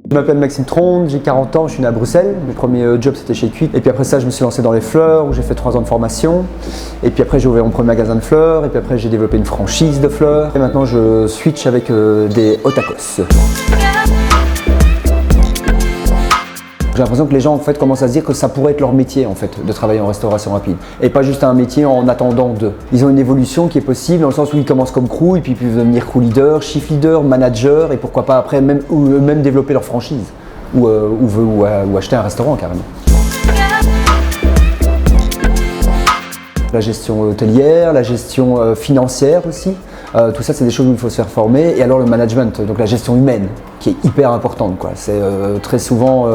Je m'appelle Maxime Tronde, j'ai 40 ans, je suis né à Bruxelles. Mes premiers jobs c'était chez Cuit. Et puis après ça, je me suis lancé dans les fleurs où j'ai fait 3 ans de formation. Et puis après, j'ai ouvert mon premier magasin de fleurs. Et puis après, j'ai développé une franchise de fleurs. Et maintenant, je switch avec des otakos. J'ai l'impression que les gens en fait commencent à se dire que ça pourrait être leur métier en fait de travailler en restauration rapide et pas juste un métier en attendant d'eux. Ils ont une évolution qui est possible dans le sens où ils commencent comme crew et puis ils peuvent devenir crew leader, shift leader, manager et pourquoi pas après même développer leur franchise ou acheter un restaurant carrément. La gestion hôtelière, la gestion financière aussi. Tout ça, c'est des choses où il faut se faire former. Et alors le management, donc la gestion humaine, qui est hyper importante, quoi. C'est très souvent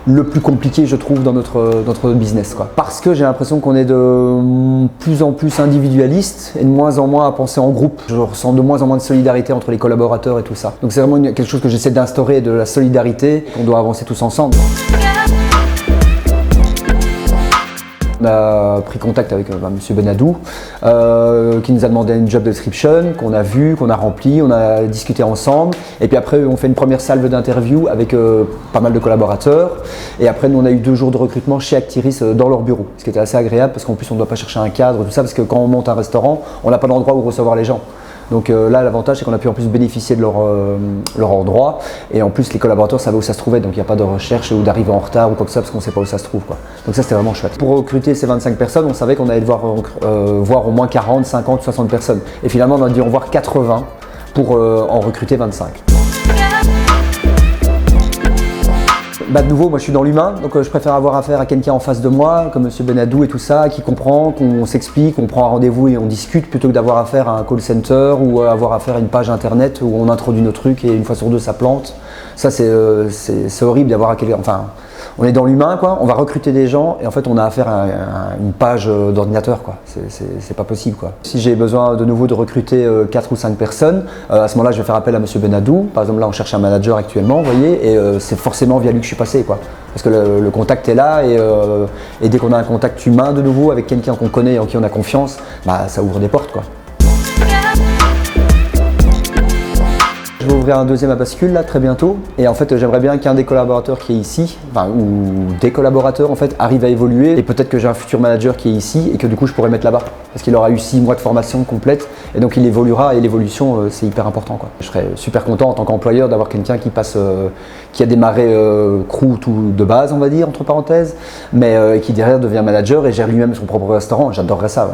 le plus compliqué, je trouve, dans notre business, quoi. Parce que j'ai l'impression qu'on est de plus en plus individualiste et de moins en moins à penser en groupe. Je ressens de moins en moins de solidarité entre les collaborateurs et tout ça. Donc c'est vraiment quelque chose que j'essaie d'instaurer, de la solidarité, qu'on doit avancer tous ensemble. On a pris contact avec Monsieur Benadou qui nous a demandé une job description qu'on a vu, qu'on a rempli, on a discuté ensemble et puis après on fait une première salve d'interview avec pas mal de collaborateurs et après nous on a eu 2 jours de recrutement chez Actiris dans leur bureau, ce qui était assez agréable parce qu'en plus on ne doit pas chercher un cadre, tout ça parce que quand on monte un restaurant on n'a pas d'endroit où recevoir les gens. Donc là l'avantage c'est qu'on a pu en plus bénéficier de leur endroit et en plus les collaborateurs savaient où ça se trouvait donc il n'y a pas de recherche ou d'arriver en retard ou quoi que ça parce qu'on ne sait pas où ça se trouve, quoi. Donc ça c'était vraiment chouette. Pour recruter ces 25 personnes on savait qu'on allait devoir voir au moins 40, 50, 60 personnes et finalement on a dû en voir 80 pour en recruter 25. De nouveau, moi je suis dans l'humain, donc je préfère avoir affaire à quelqu'un en face de moi, comme Monsieur Benadou et tout ça, qui comprend, qu'on s'explique, on prend un rendez-vous et on discute, plutôt que d'avoir affaire à un call center ou avoir affaire à une page internet où on introduit nos trucs et une fois sur 2 ça plante. Ça c'est horrible d'avoir à quelqu'un. Enfin, on est dans l'humain, quoi. On va recruter des gens et en fait on a affaire à une page d'ordinateur, quoi. C'est pas possible, quoi. Si j'ai besoin de nouveau de recruter 4 ou 5 personnes, à ce moment-là je vais faire appel à Monsieur Benadou. Par exemple là on cherche un manager actuellement, vous voyez, et c'est forcément via lui que je suis passé, quoi. Parce que le contact est là et dès qu'on a un contact humain de nouveau avec quelqu'un qu'on connaît et en qui on a confiance, bah ça ouvre des portes, quoi. Je vais ouvrir un 2e à bascule là très bientôt et en fait j'aimerais bien qu'un des collaborateurs qui est ici, ou des collaborateurs en fait, arrive à évoluer et peut-être que j'ai un futur manager qui est ici et que du coup je pourrais mettre là-bas parce qu'il aura eu 6 mois de formation complète et donc il évoluera et l'évolution c'est hyper important, quoi. Je serais super content en tant qu'employeur d'avoir quelqu'un qui passe, qui a démarré crew tout de base on va dire entre parenthèses, mais qui derrière devient manager et gère lui-même son propre restaurant. J'adorerais ça, ouais.